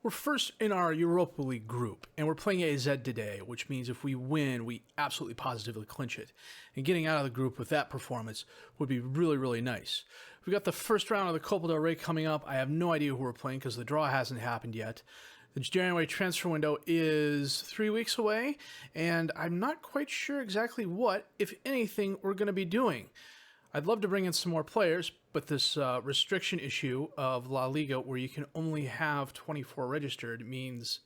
We're first in our Europa League group, and we're playing AZ today, which means if we win, we absolutely positively clinch it. And getting out of the group with that performance would be really, really nice. We've got the first round of the Copa del Rey coming up. I have no idea who we're playing because the draw hasn't happened yet. The January transfer window is 3 weeks away, and I'm not quite sure exactly what, if anything, we're going to be doing. I'd love to bring in some more players, but this restriction issue of La Liga where you can only have 24 registered means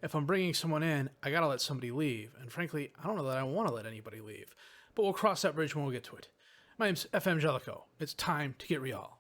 if I'm bringing someone in, I got to let somebody leave. And frankly, I don't know that I want to let anybody leave. But we'll cross that bridge when we get to it. My name's FM20. It's time to get Réal.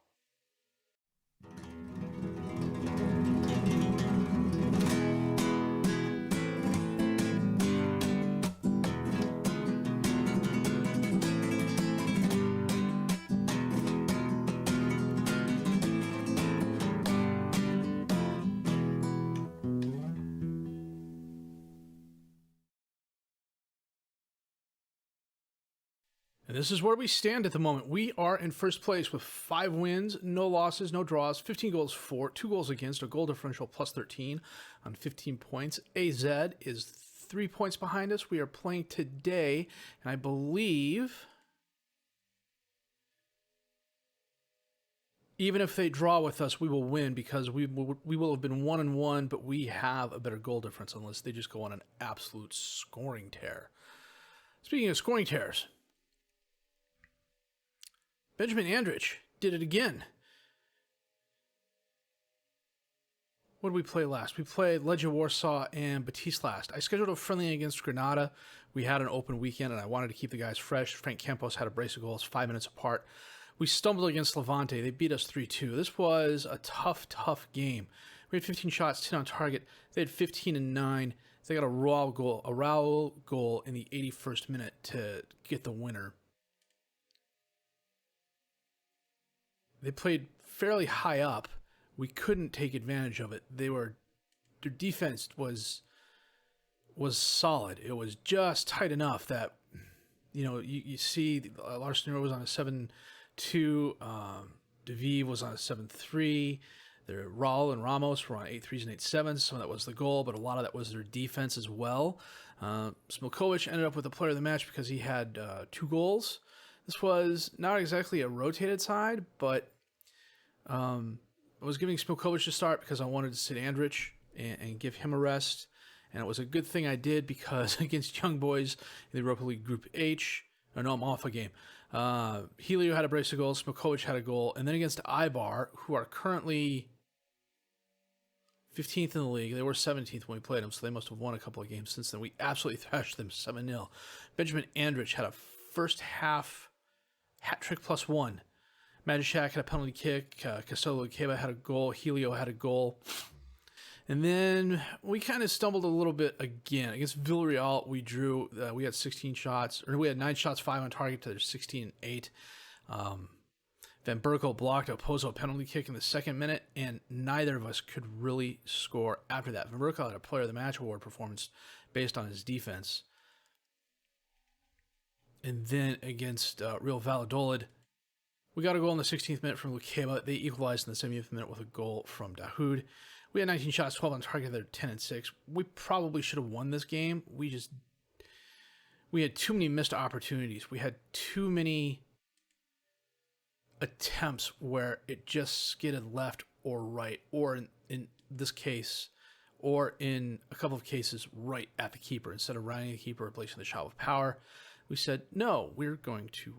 And this is where we stand at the moment. We are in first place with 5 wins, no losses, no draws, 15 goals for, 2 goals against, a goal differential plus 13 on 15 points. AZ is 3 points behind us. We are playing today, and I believe even if they draw with us, we will win because we will have been 1-1, but we have a better goal difference unless they just go on an absolute scoring tear. Speaking of scoring tears, Benjamin Andrich did it again. What did we play last? We played Legia Warsaw and Betis last. I scheduled a friendly against Granada. We had an open weekend, and I wanted to keep the guys fresh. Frank Campos had a brace of goals 5 minutes apart. We stumbled against Levante. They beat us 3-2. This was a tough game. We had 15 shots, 10 on target. They had 15 and 9. They got a Raul goal in the 81st minute to get the winner. They played fairly high up. We couldn't take advantage of it. Their defense was solid. It was just tight enough that, you see Larson was on a 7-2, Devive was on a 7-3. Raul and Ramos were on 8-3s and 8-7s. Some of that was the goal, but a lot of that was their defense as well. Smilkovic ended up with the player of the match because he had 2 goals. This was not exactly a rotated side, but I was giving Smilkovic a start because I wanted to sit Andrich and give him a rest. And it was a good thing I did because against Young Boys in the Europa League Group H, I'm off a game. Helio had a brace of goals, Smilkovic had a goal, and then against Ibar, who are currently 15th in the league. They were 17th when we played them, so they must have won a couple of games since then. We absolutely thrashed them 7-0. Benjamin Andrich had a first half hat trick plus 1. Majashak had a penalty kick. Castello Luqueba had a goal. Helio had a goal. And then we kind of stumbled a little bit again. Against Villarreal, we drew. We had 16 shots. Or we had 9 shots, 5 on target to their 16 and 8. Van Berkel blocked a Pozo penalty kick in the 2nd minute, and neither of us could really score after that. Van Berkel had a Player of the Match award performance based on his defense. And then against Real Valladolid, we got a goal in the 16th minute from Luqueba. They equalized in the 70th minute with a goal from Dahoud. We had 19 shots, 12 on target. They're 10 and 6. We probably should have won this game. We had too many missed opportunities. We had too many attempts where it just skidded left or right, or in this case, or in a couple of cases, right at the keeper. Instead of rounding the keeper, replacing the shot with power, we said, no, we're going to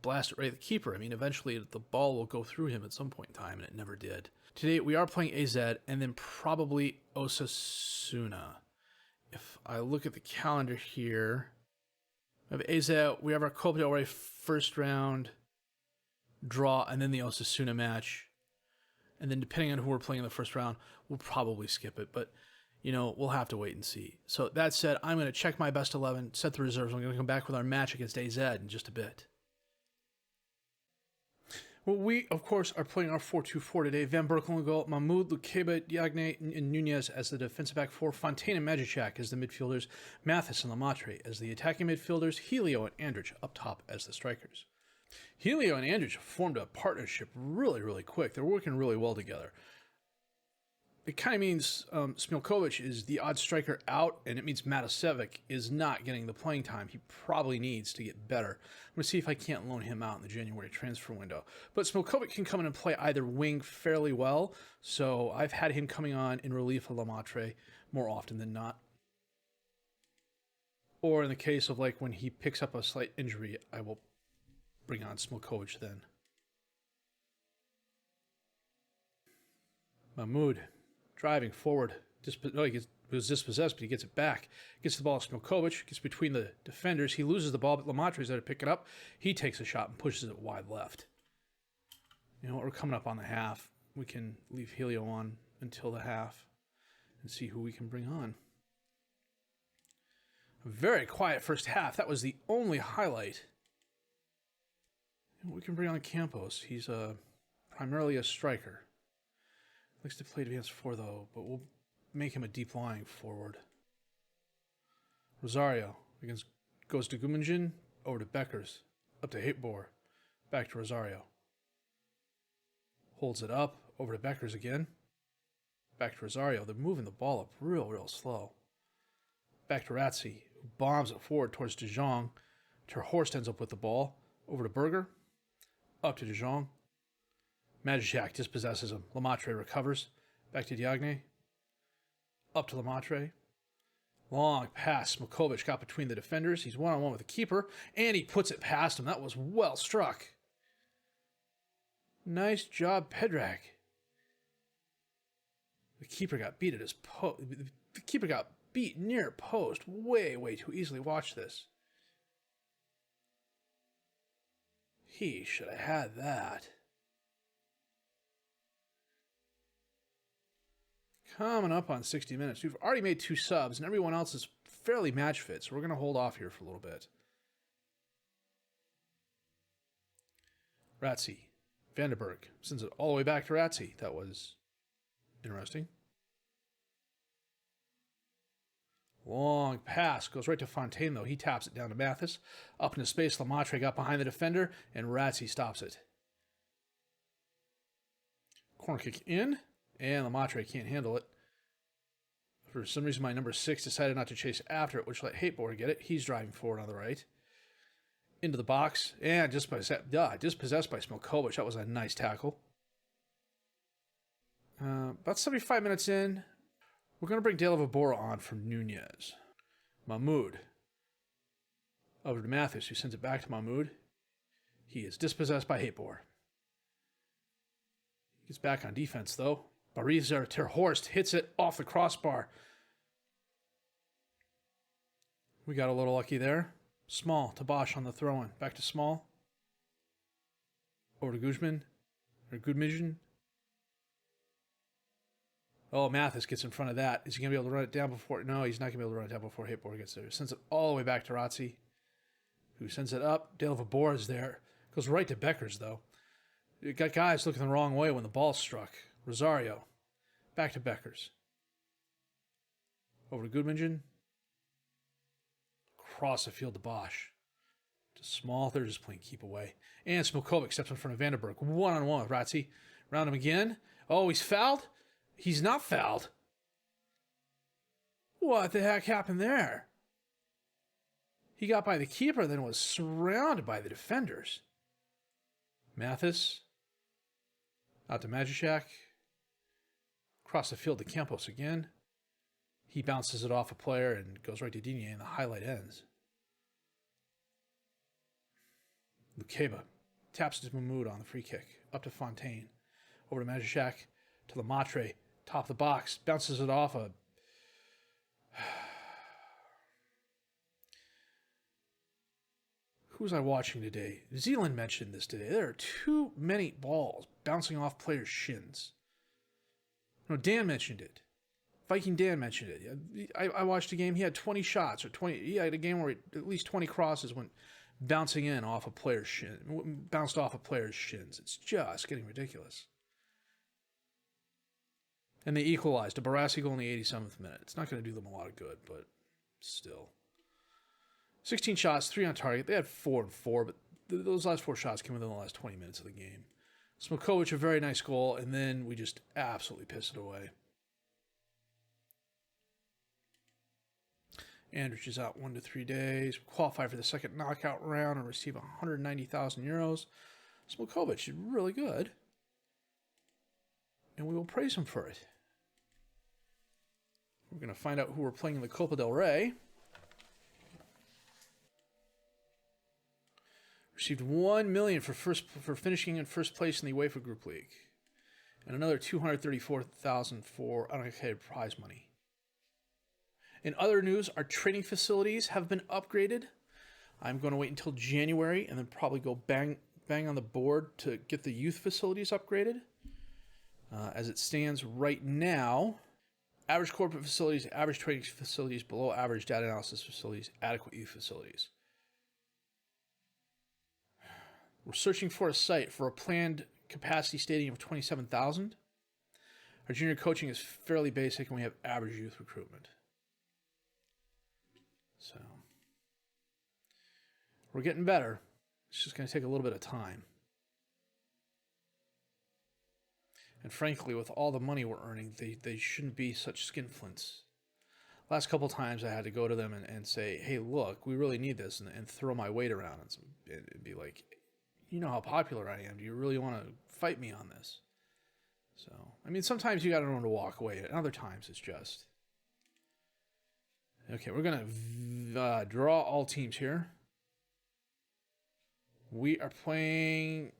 blast it right at the keeper. I mean, eventually the ball will go through him at some point in time, and it never did. Today, we are playing AZ and then probably Osasuna. If I look at the calendar here, we have AZ, we have our Copa del Rey first round draw, and then the Osasuna match. And then depending on who we're playing in the first round, we'll probably skip it. But we'll have to wait and see. So that said, I'm going to check my best 11, set the reserves. I'm going to come back with our match against AZ in just a bit. Well, we, of course, are playing our 4-2-4 today. Van Berkel in goal, Mahmoud, Luqueba, Diagne, and Nunez as the defensive back four, Fontaine and Majachak as the midfielders, Mathis and Lamatre as the attacking midfielders, Helio and Andrich up top as the strikers. Helio and Andrich formed a partnership really, really quick. They're working really well together. it kind of means Smilkovic is the odd striker out, and it means Matasevic is not getting the playing time he probably needs to get better. I'm going to see if I can't loan him out in the January transfer window. But Smilkovic can come in and play either wing fairly well, so I've had him coming on in relief of Lemaitre more often than not. Or in the case of like when he picks up a slight injury, I will bring on Smilkovic then. Mahmoud driving forward. He was dispossessed, but he gets it back. Gets the ball to Smilkovic, gets between the defenders. He loses the ball, but Lemaitre is there to pick it up. He takes a shot and pushes it wide left. You know what? We're coming up on the half. We can leave Helio on until the half and see who we can bring on. A very quiet first half. That was the only highlight. We can bring on Campos. He's primarily a striker. Likes to play advanced 4 though, but we'll make him a deep lying forward. Rosario goes to Gumanjin, over to Beckers, up to Hitbor, back to Rosario. Holds it up, over to Beckers again, back to Rosario. They're moving the ball up real slow. Back to Ratzi, who bombs it forward towards De Jong. Ter Horst ends up with the ball, over to Berger, up to De Jong. Majicek dispossesses him. Lemaitre recovers. Back to Diagne. Up to Lemaitre. Long pass. Smilkovic got between the defenders. He's one-on-one with the keeper, and he puts it past him. That was well struck. Nice job, Pedrag. The keeper got beat at his post. The keeper got beat near post. Way too easily. Watch this. He should have had that. Coming up on 60 minutes. We've already made 2 subs, and everyone else is fairly match fit, so we're going to hold off here for a little bit. Ratzi. Vandenberg sends it all the way back to Ratzi. That was interesting. Long pass. Goes right to Fontaine, though. He taps it down to Mathis. Up into space. Lemaitre got behind the defender, and Ratzi stops it. Corner kick in. And Lemaitre can't handle it. For some reason, my number 6 decided not to chase after it, which let Hateboer get it. He's driving forward on the right. Into the box. And dispossessed by Smilkovic. That was a nice tackle. About 75 minutes in, we're going to bring De La Vibora on from Nunez. Mahmoud. Over to Mathis, who sends it back to Mahmoud. He is dispossessed by Hateboer. Gets back on defense, though. Bariza Ter Horst hits it off the crossbar. We got a little lucky there. Small to Bosch on the throw-in. Back to Small. Over to Gudmizhin. Oh, Mathis gets in front of that. Is he going to be able to run it down before? No, he's not going to be able to run it down before Hitboard gets there. Sends it all the way back to Ratzi, who sends it up. De La Vibora is there. Goes right to Beckers, though. You got guys looking the wrong way when the ball struck. Rosario. Back to Beckers. Over to Gudmundson. Across the field to Bosch. To Small. They're just playing keep away. And Smilkovic steps in front of Vandenberg. One-on-one with Ratzi. Round him again. Oh, he's fouled? He's not fouled. What the heck happened there? He got by the keeper, then was surrounded by the defenders. Mathis. Out to Majicek. Across the field to Campos again. He bounces it off a player and goes right to Digne, and the highlight ends. Lukeba taps to Mahmoud on the free kick. Up to Fontaine. Over to Majicek. To Lemaitre. Top of the box. Bounces it off a... Who was I watching today? Zealand mentioned this today. There are too many balls bouncing off players' shins. No, Dan mentioned it. Viking Dan mentioned it. I watched a game. He had 20 shots or 20. He had a game where at least 20 crosses went bouncing in off a player's shin, bounced off a player's shins. It's just getting ridiculous. And they equalized. A Barassi goal in the 87th minute. It's not going to do them a lot of good, but still. 16 shots, 3 on target. They had 4 and 4, but those last 4 shots came within the last 20 minutes of the game. Smilkovic, a very nice goal, and then we just absolutely pissed it away. Andrich is out 1 to 3 days. Qualify for the second knockout round and receive 190,000 euros. Smilkovic is really good, and we will praise him for it. We're going to find out who we're playing in the Copa del Rey. Received 1 million for finishing in first place in the UEFA Group League, and another 234,000 for unallocated prize money. In other news, our training facilities have been upgraded. I'm going to wait until January and then probably go bang on the board to get the youth facilities upgraded. As it stands right now, average corporate facilities, average training facilities, below average data analysis facilities, adequate youth facilities. We're searching for a site for a planned capacity stadium of 27,000. Our junior coaching is fairly basic and we have average youth recruitment. So, we're getting better. It's just going to take a little bit of time. And frankly, with all the money we're earning, they shouldn't be such skinflints. Last couple times I had to go to them and say, hey, look, we really need this, and throw my weight around and be like, you know how popular I am. Do you really want to fight me on this? So, I mean, sometimes you got to know when to walk away. And other times it's just... Okay, we're going to draw all teams here. We are playing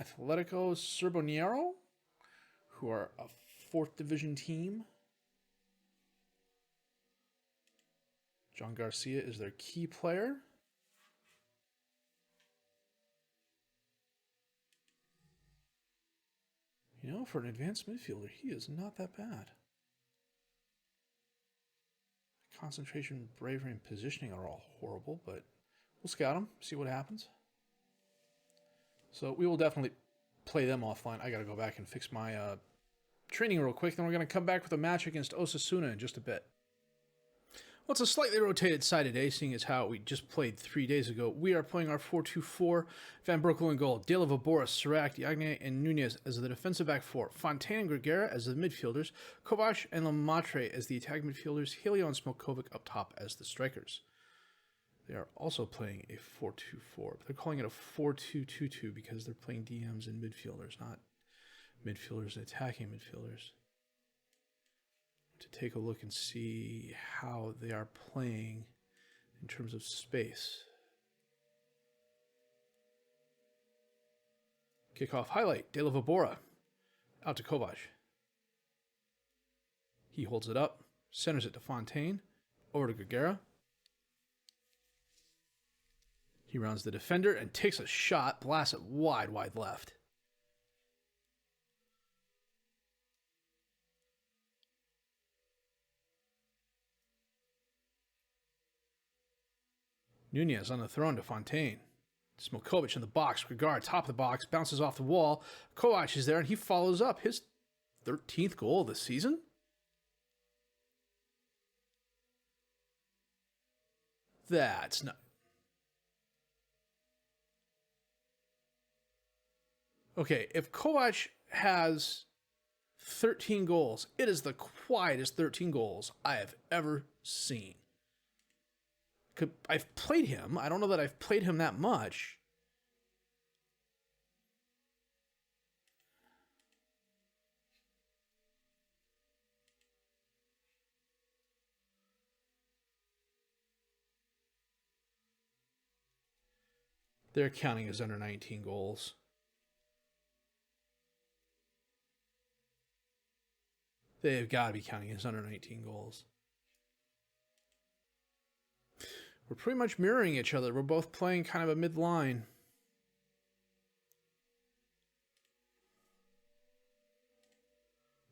Atletico Cerboniero, who are a 4th division team. John Garcia is their key player. You know, for an advanced midfielder, he is not that bad. Concentration, bravery, and positioning are all horrible, but we'll scout them, see what happens. So we will definitely play them offline. I got to go back and fix my training real quick. Then we're going to come back with a match against Osasuna in just a bit. Well, it's a slightly rotated side today, seeing as how we just played 3 days ago. We are playing our 4-2-4. Van Broekel in goal. De La Vabora, Sirac, Diagne, and Nunez as the defensive back four. Fontaine and Gregera as the midfielders. Kovac and Lemaitre as the attacking midfielders. Helio and Smilkovic up top as the strikers. They are also playing a 4-2-4. But they're calling it a 4-2-2-2 because they're playing DMs and midfielders, not midfielders and attacking midfielders. To take a look and see how they are playing in terms of space. Kickoff highlight, De La Vabora out to Kovac. He holds it up, centers it to Fontaine, over to Gregera. He rounds the defender and takes a shot, blasts it wide left. Nunez on the throw to Fontaine. Smilkovic in the box. Gregara top of the box. Bounces off the wall. Kovac is there and he follows up his 13th goal of the season. That's not... Okay, if Kovac has 13 goals, it is the quietest 13 goals I have ever seen. I've played him. I don't know that I've played him that much. They're counting as under 19 goals. They've got to be counting as under 19 goals. We're pretty much mirroring each other. We're both playing kind of a mid-line.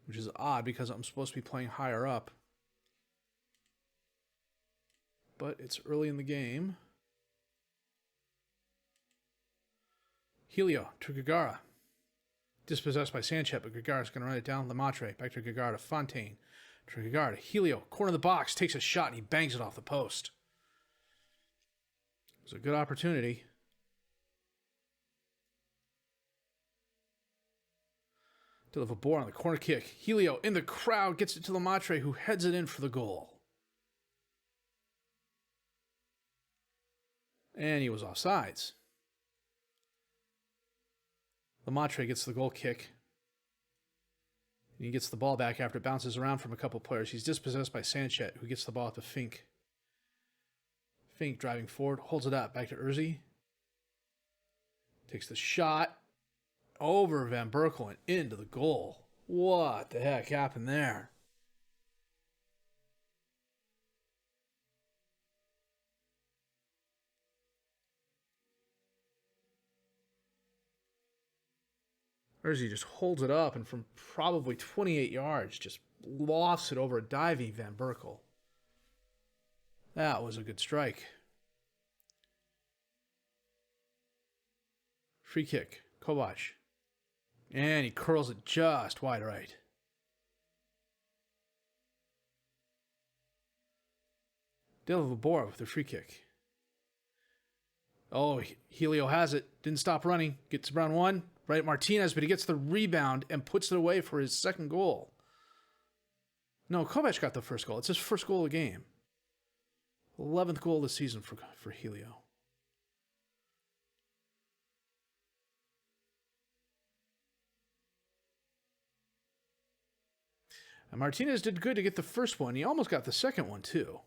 Which is odd because I'm supposed to be playing higher up. But it's early in the game. Helio to Gregara. Dispossessed by Sanchez, but Gregara's going to run it down. Lemaitre back to Gregara to Fontaine. To Gregara to Helio. Corner of the box. Takes a shot and he bangs it off the post. It was a good opportunity. De La Vabora on the corner kick. Helio in the crowd gets it to Lemaitre, who heads it in for the goal. And he was offsides. Lemaitre gets the goal kick. He gets the ball back after it bounces around from a couple players. He's dispossessed by Sanchez, who gets the ball to Fink. Fink driving forward, holds it up, back to Urzi. Takes the shot over Van Berkel and into the goal. What the heck happened there? Urzi just holds it up and from probably 28 yards just lofts it over a diving Van Berkel. That was a good strike. Free kick, Kovac. And he curls it just wide right. Dale Vobora with the free kick. Oh, Helio has it. Didn't stop running. Gets around one. Right at Martinez, but he gets the rebound and puts it away for his second goal. No, Kovac got the first goal. It's his first goal of the game. 11th goal of the season for Helio. And Martinez did good to get the first one. He almost got the second one, too.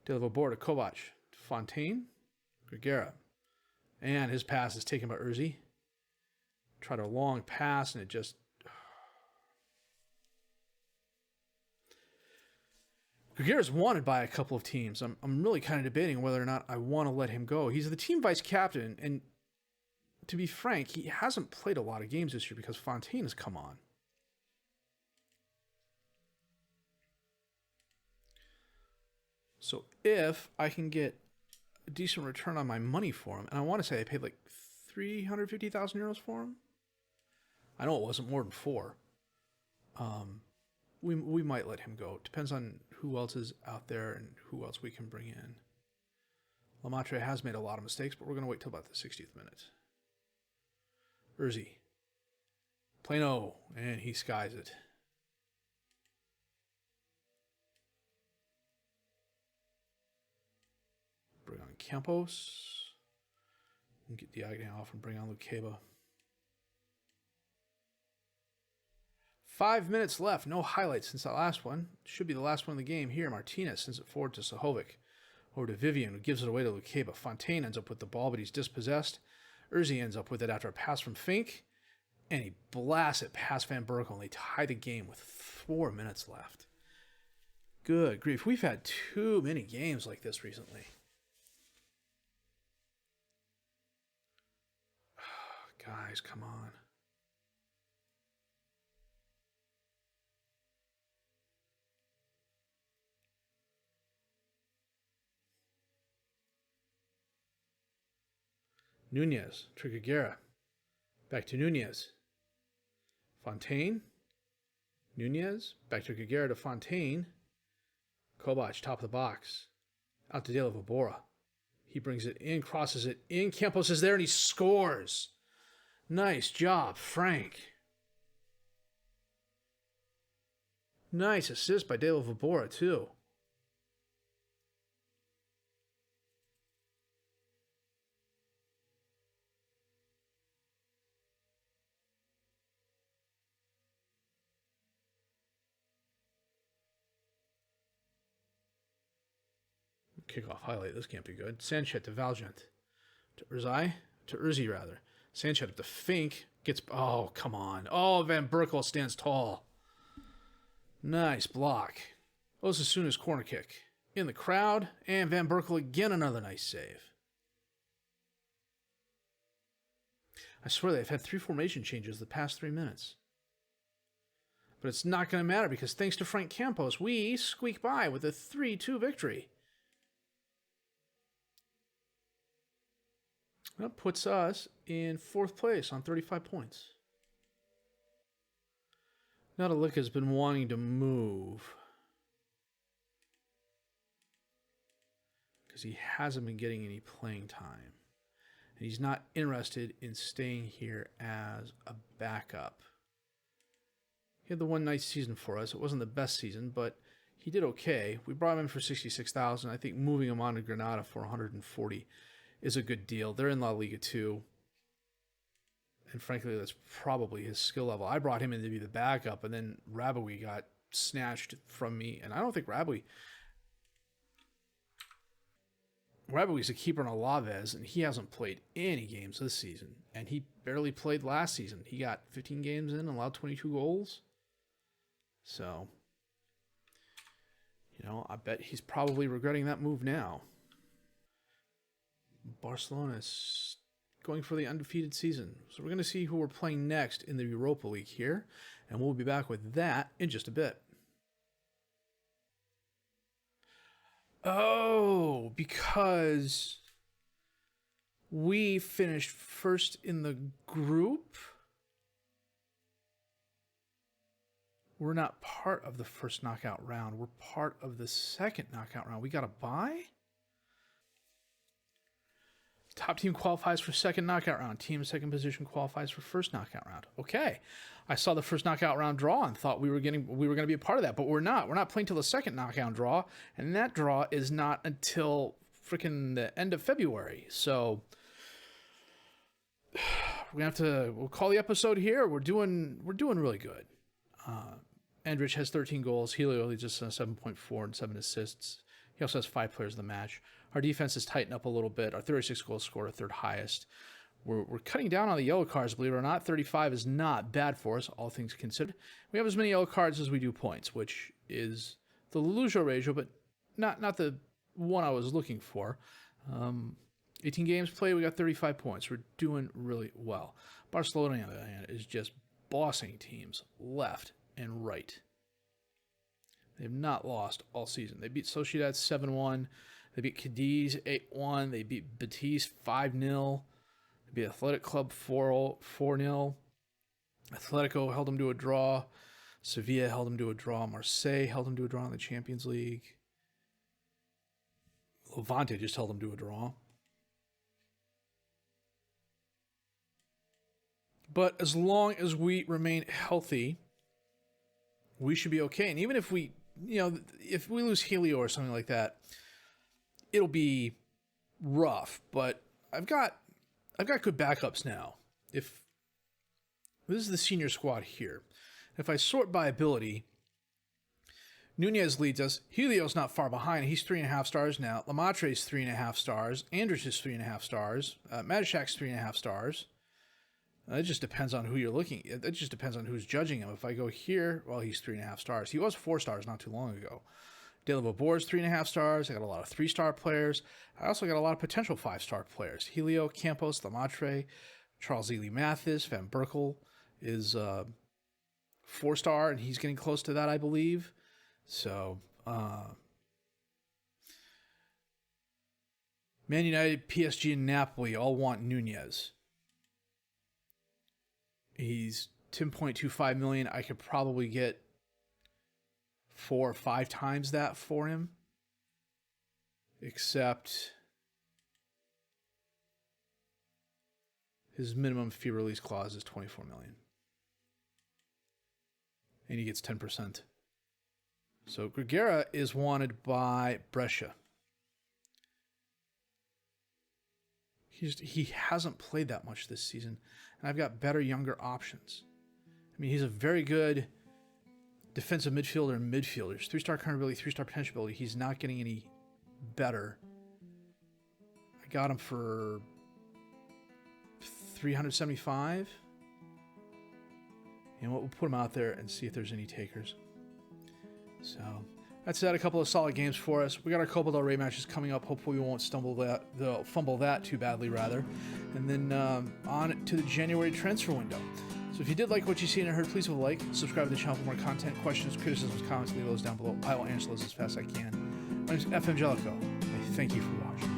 De La Vobora to Kovac. Fontaine. Gregera. And his pass is taken by Urzi. Tried a long pass, and it just... Gregera's wanted by a couple of teams. I'm really kind of debating whether or not I want to let him go. He's the team vice captain, and to be frank, he hasn't played a lot of games this year because Fontaine has come on. So if I can get a decent return on my money for him, and I want to say I paid like 350,000 euros for him. I know it wasn't more than 4. We might let him go. It depends on who else is out there and who else we can bring in. Lemaitre has made a lot of mistakes, but we're going to wait till about the 60th minute. Urzi. Plano, and he skies it. Bring on Campos. And get Diagne off and bring on Lukeba. 5 minutes left. No highlights since that last one. Should be the last one of the game here. Martinez sends it forward to Sahovic. Over to Vivian, who gives it away to Lukeba. Fontaine ends up with the ball, but he's dispossessed. Urzi ends up with it after a pass from Fink. And he blasts it past Van Berkel, and they tie the game with 4 minutes left. Good grief. We've had too many games like this recently. Guys, come on. Nunez, Triguera. Back to Nunez. Fontaine. Nunez. Back to Triguera to Fontaine. Kovac, top of the box. Out to De La Vobora. He brings it in, crosses it in. Campos is there, and he scores. Nice job, Frank. Nice assist by De La Vobora, too. Kickoff highlight. This can't be good. Sanchez to Valjean. To Urzi, rather. Sanchez up to Fink. Gets... Oh, come on. Oh, Van Berkel stands tall. Nice block. Osasuna's corner kick. In the crowd. And Van Berkel again, another nice save. I swear they've had 3 formation changes the past 3 minutes. But it's not going to matter because thanks to Frank Campos, we squeak by with a 3-2 victory. That puts us in 4th place on 35 points. Nadalika has been wanting to move because he hasn't been getting any playing time. And he's not interested in staying here as a backup. He had the one nice season for us. It wasn't the best season, but he did okay. We brought him in for 66,000. I think moving him on to Granada for 140 is a good deal. They're in La Liga too. And frankly, that's probably his skill level. I brought him in to be the backup, and then Raboui got snatched from me. And I don't think Raboui's a keeper in Alaves, and he hasn't played any games this season. And he barely played last season. He got 15 games in and allowed 22 goals. So, I bet he's probably regretting that move now. Barcelona is going for the undefeated season. So we're going to see who we're playing next in the Europa League here. And we'll be back with that in just a bit. Oh, because we finished first in the group. We're not part of the first knockout round. We're part of the second knockout round. We got a bye? Top team qualifies for second knockout round. Team in second position qualifies for first knockout round. Okay. I saw the first knockout round draw and thought we were going to be a part of that, but we're not. We're not playing till the second knockout draw, and that draw is not until freaking the end of February. So we'll call the episode here. We're doing really good. Endrich has 13 goals. Helio leads us 7.4 and 7 assists. He also has 5 players of the match. Our defense has tightened up a little bit. Our 36 goals scored, our third highest. We're cutting down on the yellow cards, believe it or not. 35 is not bad for us, all things considered. We have as many yellow cards as we do points, which is the Lujo ratio, but not the one I was looking for. 18 games played, we got 35 points. We're doing really well. Barcelona, on the other hand, is just bossing teams left and right. They've not lost all season. They beat Sociedad 7-1. They beat Cadiz 8-1. They beat Betis 5-0. They beat Athletic Club 4-0. Atletico held them to a draw. Sevilla held them to a draw. Marseille held them to a draw in the Champions League. Levante just held them to a draw. But as long as we remain healthy, we should be okay. And even if we lose Helio or something like that, it'll be rough. But I've got good backups now. If this is the senior squad here, if I sort by ability, Nunez leads us. Helio's not far behind. He's 3.5 stars now. Lamatre's 3.5 stars. Andrich is 3.5 stars. Matishak's 3.5 stars. It just depends on who you're looking at. It just depends on who's judging him. If I go here, well, he's 3.5 stars. He was 4 stars not too long ago. De La Bobor's 3.5 stars. I got a lot of 3-star players. I also got a lot of potential 5-star players. Helio, Campos, Lamatre, Charles Ely Mathis, Van Berkel is 4-star, and he's getting close to that, I believe. So, Man United, PSG, and Napoli all want Nunez. He's 10.25 million. I could probably get 4 or 5 times that for him. Except his minimum fee release clause is 24 million. And he gets 10%. So Grigera is wanted by Brescia. He hasn't played that much this season, and I've got better, younger options. I mean, he's a very good defensive midfielder and midfielders. 3-star current ability, 3-star potential ability. He's not getting any better. I got him for 375. And we'll put him out there and see if there's any takers. So that's that. A couple of solid games for us. We got our Copa del Rey matches coming up. Hopefully we won't fumble that too badly, rather. And then on to the January transfer window. So if you did like what you seen and heard, please leave a like, subscribe to the channel for more content, questions, criticisms, comments, leave those down below. I will answer those as fast as I can. My name is FM20. I thank you for watching.